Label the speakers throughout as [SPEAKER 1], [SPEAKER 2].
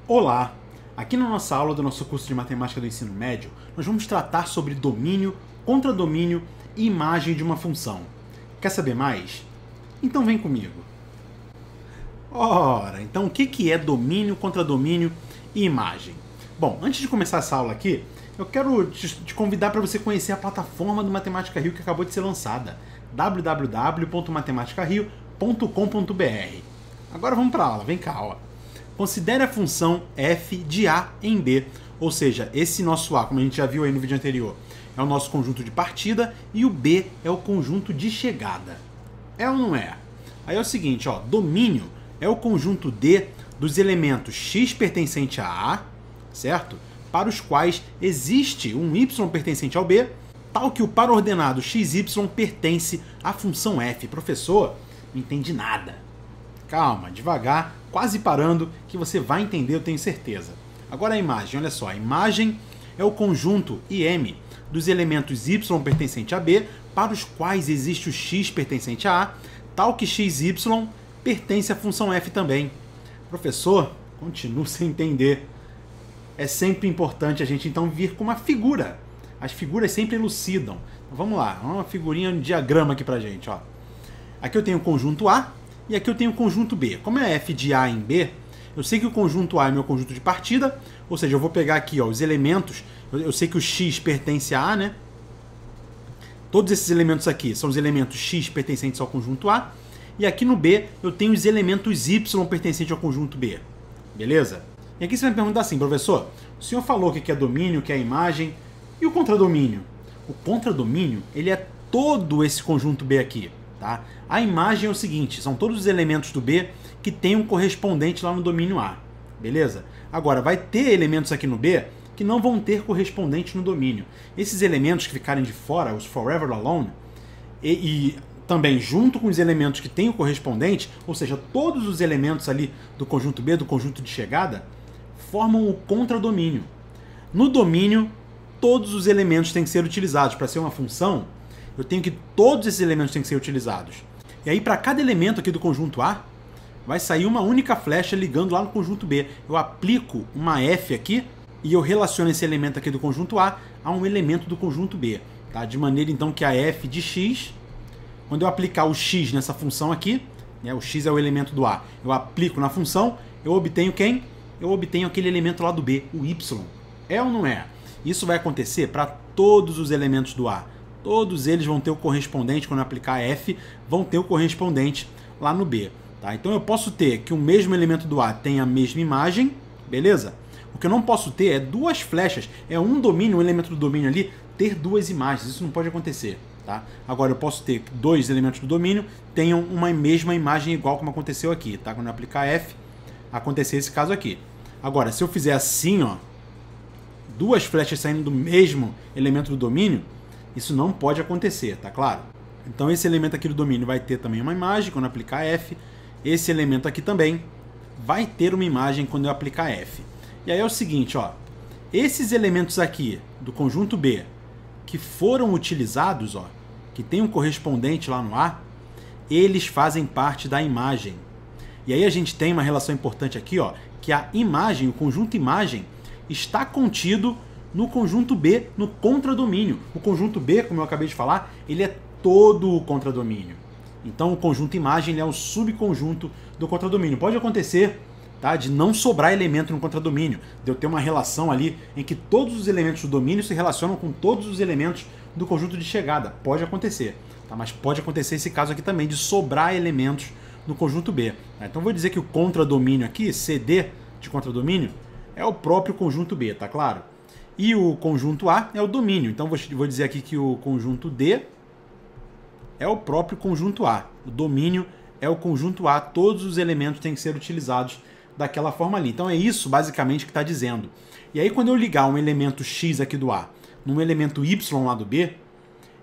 [SPEAKER 1] Olá! Aqui na nossa aula do nosso curso de Matemática do Ensino Médio, nós vamos tratar sobre domínio, contradomínio e imagem de uma função. Quer saber mais? Então vem comigo. Ora, então o que é domínio, contradomínio e imagem? Bom, antes de começar essa aula aqui, eu quero te convidar para você conhecer a plataforma do Matemática Rio que acabou de ser lançada, www.matematicario.com.br. Agora vamos para a aula, vem cá, ó. Considere a função f de a em b, ou seja, esse nosso a, como a gente já viu aí no vídeo anterior, é o nosso conjunto de partida e o b é o conjunto de chegada. É ou não é? Aí é o seguinte, ó, domínio é o conjunto D dos elementos x pertencente a A, certo? Para os quais existe um y pertencente ao b, tal que o par ordenado xy pertence à função f. Professor, não entende nada. Calma, devagar, quase parando, que você vai entender, eu tenho certeza. Agora a imagem, olha só, a imagem é o conjunto IM dos elementos y pertencente a b, para os quais existe o x pertencente a a, tal que xy pertence à função f também. Professor, continuo sem entender. É sempre importante a gente então vir com uma figura. As figuras sempre elucidam. Então, vamos lá, uma figurinha, um diagrama aqui pra gente, ó. Aqui eu tenho o conjunto A, e aqui eu tenho o conjunto B. Como é f de A em B, eu sei que o conjunto A é meu conjunto de partida, ou seja, eu vou pegar aqui ó, os elementos, eu sei que o x pertence a A, né? Todos esses elementos aqui são os elementos x pertencentes ao conjunto A, e aqui no B eu tenho os elementos y pertencentes ao conjunto B. Beleza? E aqui você vai me perguntar assim, professor, o senhor falou que é domínio, que é imagem, e o contradomínio? O contradomínio, ele é todo esse conjunto B aqui. Tá? A imagem é o seguinte, são todos os elementos do B que tem um correspondente lá no domínio A, beleza? Agora, vai ter elementos aqui no B que não vão ter correspondente no domínio. Esses elementos que ficarem de fora, os forever alone, e também junto com os elementos que têm o correspondente, ou seja, todos os elementos ali do conjunto B, do conjunto de chegada, formam o contradomínio. No domínio, todos os elementos têm que ser utilizados. Para ser uma função, eu tenho que todos esses elementos têm que ser utilizados. E aí, para cada elemento aqui do conjunto A, vai sair uma única flecha ligando lá no conjunto B. Eu aplico uma F aqui e eu relaciono esse elemento aqui do conjunto A a um elemento do conjunto B. Tá? De maneira, então, que a F de X, quando eu aplicar o X nessa função aqui, né, o X é o elemento do A, eu aplico na função, eu obtenho quem? Eu obtenho aquele elemento lá do B, o Y. É ou não é? Isso vai acontecer para todos os elementos do A. Todos eles vão ter o correspondente, quando eu aplicar F, vão ter o correspondente lá no B. Tá? Então eu posso ter que o mesmo elemento do A tenha a mesma imagem, beleza? O que eu não posso ter é duas flechas, é um domínio, um elemento do domínio ali, ter duas imagens. Isso não pode acontecer. Tá? Agora eu posso ter que dois elementos do domínio tenham uma mesma imagem igual como aconteceu aqui. Tá? Quando eu aplicar F, acontecer esse caso aqui. Agora, se eu fizer assim, ó, duas flechas saindo do mesmo elemento do domínio, isso não pode acontecer, tá claro? Então esse elemento aqui do domínio vai ter também uma imagem quando eu aplicar F. Esse elemento aqui também vai ter uma imagem quando eu aplicar F. E aí é o seguinte, ó, esses elementos aqui do conjunto B que foram utilizados, ó, que tem um correspondente lá no A, eles fazem parte da imagem. E aí a gente tem uma relação importante aqui, ó, que a imagem, o conjunto imagem, está contido no conjunto B, no contradomínio. O conjunto B, como eu acabei de falar, ele é todo o contradomínio. Então o conjunto imagem é o subconjunto do contradomínio. Pode acontecer, tá, de não sobrar elemento no contradomínio, de eu ter uma relação ali em que todos os elementos do domínio se relacionam com todos os elementos do conjunto de chegada. Pode acontecer, tá? Mas pode acontecer esse caso aqui também, de sobrar elementos no conjunto B. Tá? Então vou dizer que o contradomínio aqui, CD de contradomínio, é o próprio conjunto B, tá claro? E o conjunto A é o domínio. Então vou dizer aqui que o conjunto D é o próprio conjunto A. O domínio é o conjunto A. Todos os elementos têm que ser utilizados daquela forma ali. Então é isso basicamente que está dizendo. E aí quando eu ligar um elemento X aqui do A num elemento Y lá do B,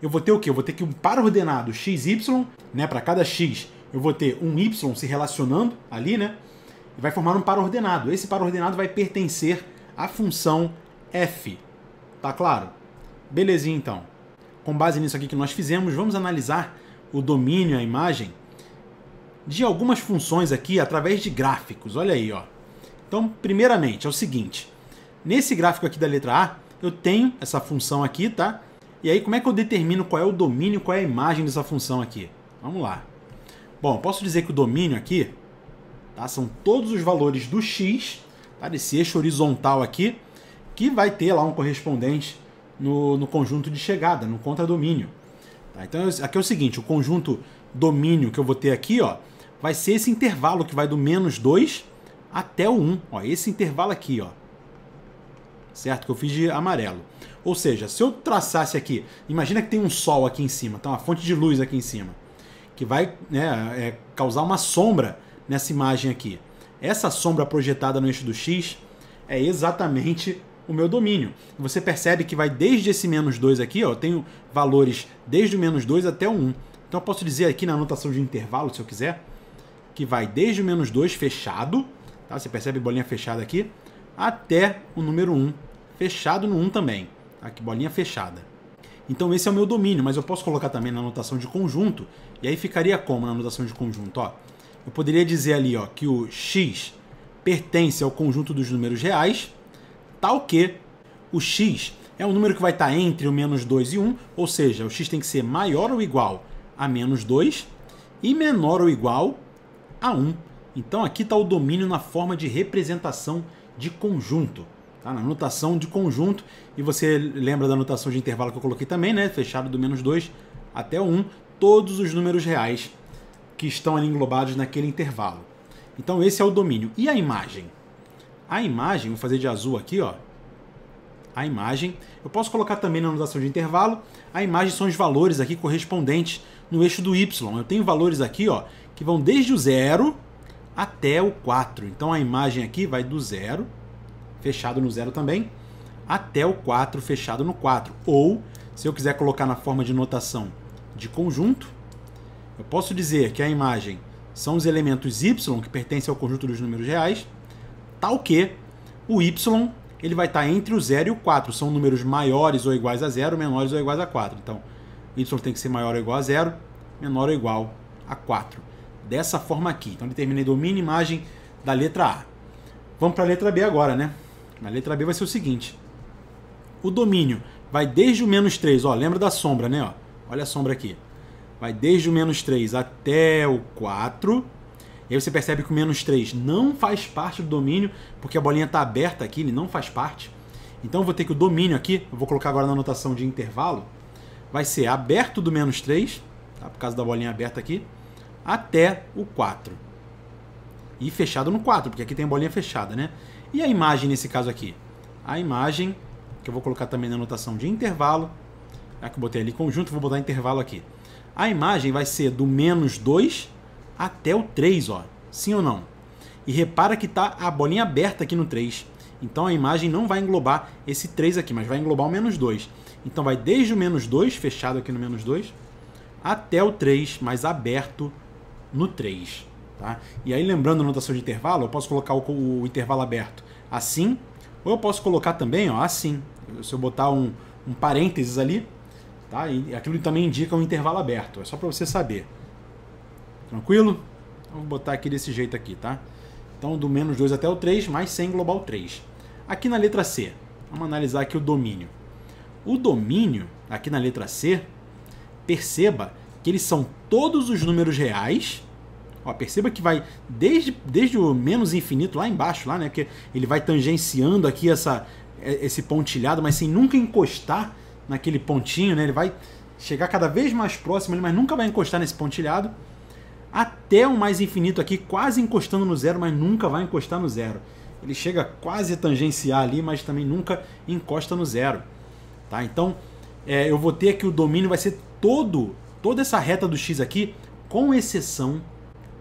[SPEAKER 1] eu vou ter o quê? Eu vou ter que um par ordenado XY, né? Para cada X eu vou ter um Y se relacionando ali, né? E vai formar um par ordenado. Esse par ordenado vai pertencer à função F. Tá claro? Belezinha, então. Com base nisso aqui que nós fizemos, vamos analisar o domínio, a imagem, de algumas funções aqui através de gráficos. Olha aí, ó. Então, primeiramente, é o seguinte. Nesse gráfico aqui da letra A, eu tenho essa função aqui, tá? E aí, como é que eu determino qual é o domínio, qual é a imagem dessa função aqui? Vamos lá. Bom, posso dizer que o domínio aqui, tá, são todos os valores do x, tá, desse eixo horizontal aqui, que vai ter lá um correspondente no conjunto de chegada, no contradomínio. Tá, então, aqui é o seguinte, o conjunto domínio que eu vou ter aqui, ó, vai ser esse intervalo que vai do -2 até o 1. Ó, esse intervalo aqui, ó. Certo? Que eu fiz de amarelo. Ou seja, se eu traçasse aqui, imagina que tem um sol aqui em cima, tá, uma fonte de luz aqui em cima, que vai, né, causar uma sombra nessa imagem aqui. Essa sombra projetada no eixo do x é exatamente o meu domínio. Você percebe que vai desde esse -2 aqui, ó, eu tenho valores desde o -2 até o 1. Então eu posso dizer aqui na anotação de intervalo, se eu quiser, que vai desde o -2 fechado, tá? Você percebe bolinha fechada aqui, até o número 1, fechado no 1 também. Aqui, bolinha fechada. Então esse é o meu domínio, mas eu posso colocar também na anotação de conjunto, e aí ficaria como na anotação de conjunto? Ó, eu poderia dizer ali, ó, que o x pertence ao conjunto dos números reais, tal que o x é um número que vai estar entre o -2 e 1, ou seja, o x tem que ser maior ou igual a -2 e menor ou igual a 1. Então aqui está o domínio na forma de representação de conjunto, tá? Na notação de conjunto, e você lembra da notação de intervalo que eu coloquei também, né? Fechado do -2 até o 1, todos os números reais que estão ali englobados naquele intervalo. Então esse é o domínio. E a imagem? A imagem, vou fazer de azul aqui, ó. A imagem, eu posso colocar também na notação de intervalo, a imagem são os valores aqui correspondentes no eixo do y. Eu tenho valores aqui, ó, que vão desde o 0 até o 4. Então a imagem aqui vai do 0, fechado no 0 também, até o 4, fechado no 4. Ou, se eu quiser colocar na forma de notação de conjunto, eu posso dizer que a imagem são os elementos y, que pertencem ao conjunto dos números reais, tal que o y ele vai estar entre o 0 e o 4. São números maiores ou iguais a 0, menores ou iguais a 4. Então, y tem que ser maior ou igual a 0, menor ou igual a 4. Dessa forma aqui. Então, determinei domínio e imagem da letra A. Vamos para a letra B agora, né? Na letra B vai ser o seguinte. O domínio vai desde o -3. Ó, lembra da sombra, né? Ó, olha a sombra aqui. Vai desde o -3 até o 4. E aí você percebe que o -3 não faz parte do domínio, porque a bolinha está aberta aqui, ele não faz parte. Então eu vou ter que o domínio aqui, eu vou colocar agora na anotação de intervalo, vai ser aberto do -3, tá? Por causa da bolinha aberta aqui, até o 4. E fechado no 4, porque aqui tem a bolinha fechada, né? E a imagem nesse caso aqui? A imagem, que eu vou colocar também na anotação de intervalo, já que eu botei ali conjunto, vou botar intervalo aqui. A imagem vai ser do -2 até o 3, ó. Sim ou não? E repara que tá a bolinha aberta aqui no 3. Então a imagem não vai englobar esse 3 aqui, mas vai englobar o -2. Então vai desde o -2, fechado aqui no -2, até o 3, mas aberto no 3. Tá? E aí, lembrando a notação de intervalo, eu posso colocar o intervalo aberto assim, ou eu posso colocar também, ó, assim. Se eu botar um parênteses ali, tá? E aquilo também indica um intervalo aberto. É só para você saber. Tranquilo? Então, vou botar aqui desse jeito aqui, tá? Então, do -2 até o 3, mas sem englobar o 3. Aqui na letra C, vamos analisar aqui o domínio. O domínio, aqui na letra C, perceba que eles são todos os números reais. Ó, perceba que vai desde o menos infinito lá embaixo, lá, né? Que ele vai tangenciando aqui esse pontilhado, mas sem nunca encostar naquele pontinho, né? Ele vai chegar cada vez mais próximo, mas nunca vai encostar nesse pontilhado. Até o mais infinito aqui, quase encostando no 0, mas nunca vai encostar no 0. Ele chega quase a tangenciar ali, mas também nunca encosta no 0. Tá? Então, eu vou ter aqui o domínio, vai ser toda essa reta do x aqui, com exceção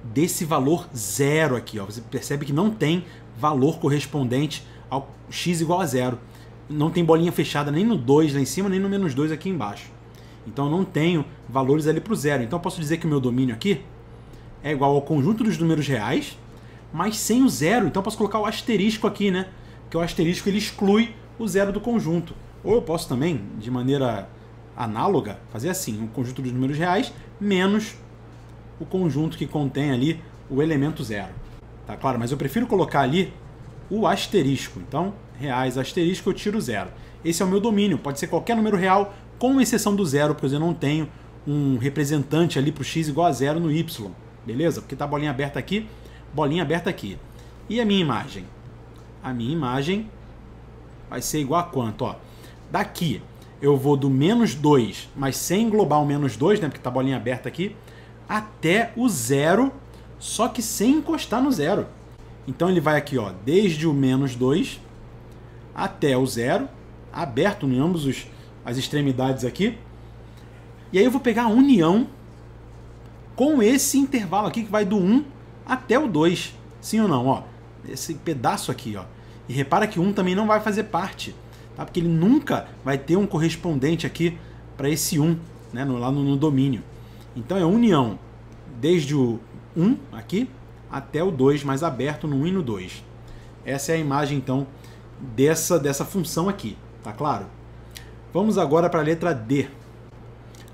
[SPEAKER 1] desse valor 0 aqui. Ó. Você percebe que não tem valor correspondente ao x igual a 0. Não tem bolinha fechada nem no 2 lá em cima, nem no -2 aqui embaixo. Então, eu não tenho valores ali para o 0. Então, eu posso dizer que o meu domínio aqui é igual ao conjunto dos números reais, mas sem o 0. Então eu posso colocar o asterisco aqui, né? Porque o asterisco ele exclui o 0 do conjunto. Ou eu posso também, de maneira análoga, fazer assim, o conjunto dos números reais menos o conjunto que contém ali o elemento 0. Tá claro? Mas eu prefiro colocar ali o asterisco. Então, reais asterisco, eu tiro 0. Esse é o meu domínio, pode ser qualquer número real, com exceção do 0, porque eu não tenho um representante ali para o x igual a 0 no y, beleza? Porque está bolinha aberta aqui, bolinha aberta aqui. E a minha imagem? A minha imagem vai ser igual a quanto? Ó, daqui eu vou do menos 2, mas sem englobar o menos 2, né, porque está bolinha aberta aqui, até o 0, só que sem encostar no 0. Então ele vai aqui, ó, desde o menos 2 até o 0, aberto em ambos as extremidades aqui. E aí eu vou pegar a união com esse intervalo aqui que vai do 1 até o 2. Sim ou não? Ó, esse pedaço aqui, ó. E repara que 1 também não vai fazer parte, tá? Porque ele nunca vai ter um correspondente aqui para esse 1, né, lá no domínio. Então é união desde o 1 aqui até o 2, mais aberto no 1 e no 2. Essa é a imagem, então, dessa função aqui, tá claro? Vamos agora para a letra D.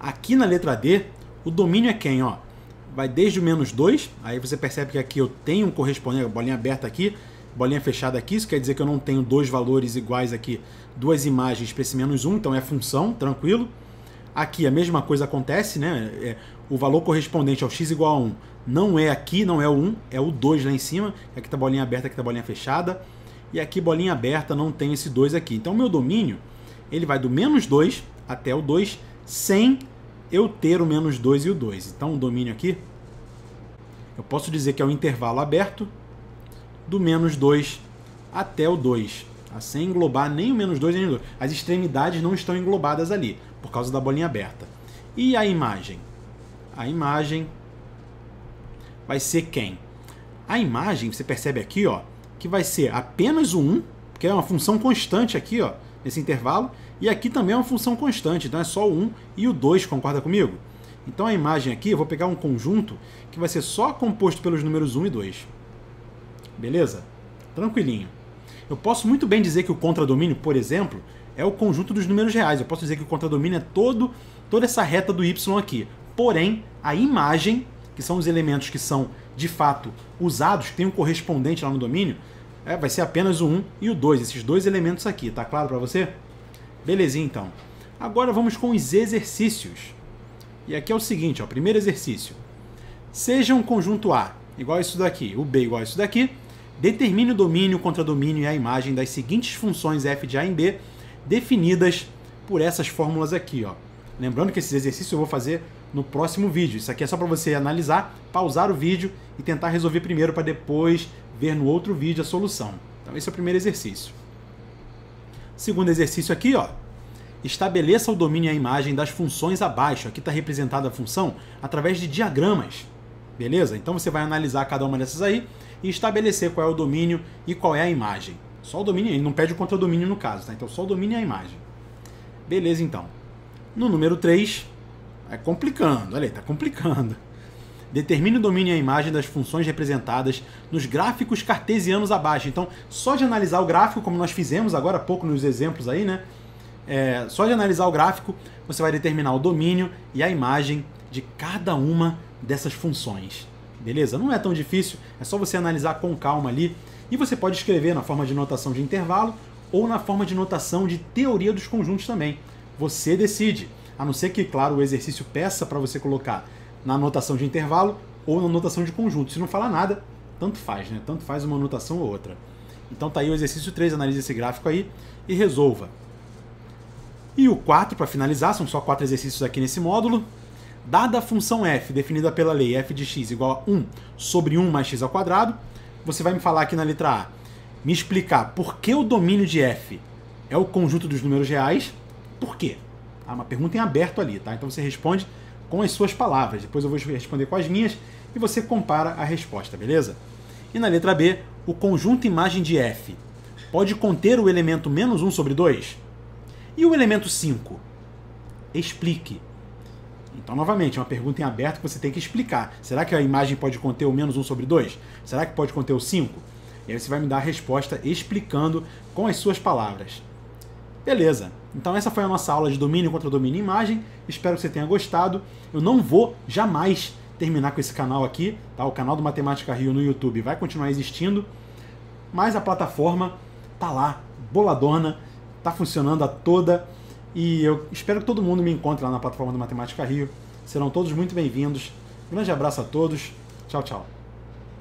[SPEAKER 1] Aqui na letra D, o domínio é quem? Ó? Vai desde o menos 2, aí você percebe que aqui eu tenho um correspondente, bolinha aberta aqui, bolinha fechada aqui, isso quer dizer que eu não tenho dois valores iguais aqui, duas imagens para esse menos 1, então é função, tranquilo. Aqui a mesma coisa acontece, né? O valor correspondente ao x igual a 1 não é aqui, não é o 1, é o 2 lá em cima. Aqui está bolinha aberta, aqui está bolinha fechada. E aqui bolinha aberta, não tem esse 2 aqui. Então o meu domínio, ele vai do menos 2 até o 2, sem eu ter o menos 2 e o 2. Então o domínio aqui, eu posso dizer que é o intervalo aberto do menos 2 até o 2. Tá? Sem englobar nem o menos 2 nem o 2. As extremidades não estão englobadas ali, por causa da bolinha aberta. E a imagem? A imagem vai ser quem? A imagem, você percebe aqui, ó, que vai ser apenas o 1, que é uma função constante aqui, ó, nesse intervalo, e aqui também é uma função constante, então é só o 1 e o 2, concorda comigo? Então a imagem aqui, eu vou pegar um conjunto que vai ser só composto pelos números 1 e 2. Beleza? Tranquilinho. Eu posso muito bem dizer que o contradomínio, por exemplo, é o conjunto dos números reais. Eu posso dizer que o contradomínio é toda essa reta do y aqui. Porém, a imagem, que são os elementos que são, de fato, usados, que tem um correspondente lá no domínio, vai ser apenas o 1 e o 2, esses dois elementos aqui. Tá claro para você? Belezinha, então. Agora vamos com os exercícios. E aqui é o seguinte, ó, primeiro exercício. Seja um conjunto A igual a isso daqui, o B igual a isso daqui, determine o domínio, o contradomínio e a imagem das seguintes funções f de A em B, definidas por essas fórmulas aqui, ó. Lembrando que esses exercícios eu vou fazer no próximo vídeo. Isso aqui é só para você analisar, pausar o vídeo e tentar resolver primeiro para depois ver no outro vídeo a solução. Então esse é o primeiro exercício. Segundo exercício aqui, ó. Estabeleça o domínio e a imagem das funções abaixo. Aqui está representada a função através de diagramas. Beleza? Então você vai analisar cada uma dessas aí e estabelecer qual é o domínio e qual é a imagem. Só o domínio, ele não pede o contradomínio no caso, tá? Então só o domínio e a imagem. Beleza, então. No número 3, é complicando, olha aí, tá complicando. Determine o domínio e a imagem das funções representadas nos gráficos cartesianos abaixo. Então, só de analisar o gráfico, como nós fizemos agora há pouco nos exemplos aí, né? Só de analisar o gráfico, você vai determinar o domínio e a imagem de cada uma dessas funções. Beleza? Não é tão difícil, é só você analisar com calma ali. E você pode escrever na forma de notação de intervalo ou na forma de notação de teoria dos conjuntos também. Você decide. A não ser que, claro, o exercício peça para você colocar na notação de intervalo ou na notação de conjunto. Se não falar nada, tanto faz, né? Tanto faz uma notação ou outra. Então tá aí o exercício 3, analise esse gráfico aí e resolva. E o 4, para finalizar, são só 4 exercícios aqui nesse módulo. Dada a função f, definida pela lei f de x igual a 1 sobre 1 mais x ao quadrado, você vai me falar aqui na letra A, me explicar por que o domínio de f é o conjunto dos números reais. Por quê? Uma pergunta em aberto ali, tá? Então você responde com as suas palavras. Depois eu vou responder com as minhas e você compara a resposta, beleza? E na letra B, o conjunto imagem de f pode conter o elemento menos 1 sobre 2? E o elemento 5? Explique. Então, novamente, é uma pergunta em aberto que você tem que explicar. Será que a imagem pode conter o menos 1 sobre 2? Será que pode conter o 5? E aí você vai me dar a resposta explicando com as suas palavras. Beleza. Então essa foi a nossa aula de domínio contra domínio e imagem. Espero que você tenha gostado. Eu não vou jamais terminar com esse canal aqui, tá? O canal do Matemática Rio no YouTube vai continuar existindo. mas a plataforma tá lá, boladona, tá funcionando a toda, e eu espero que todo mundo me encontre lá na plataforma do Matemática Rio. Serão todos muito bem-vindos. Grande abraço a todos. Tchau, tchau.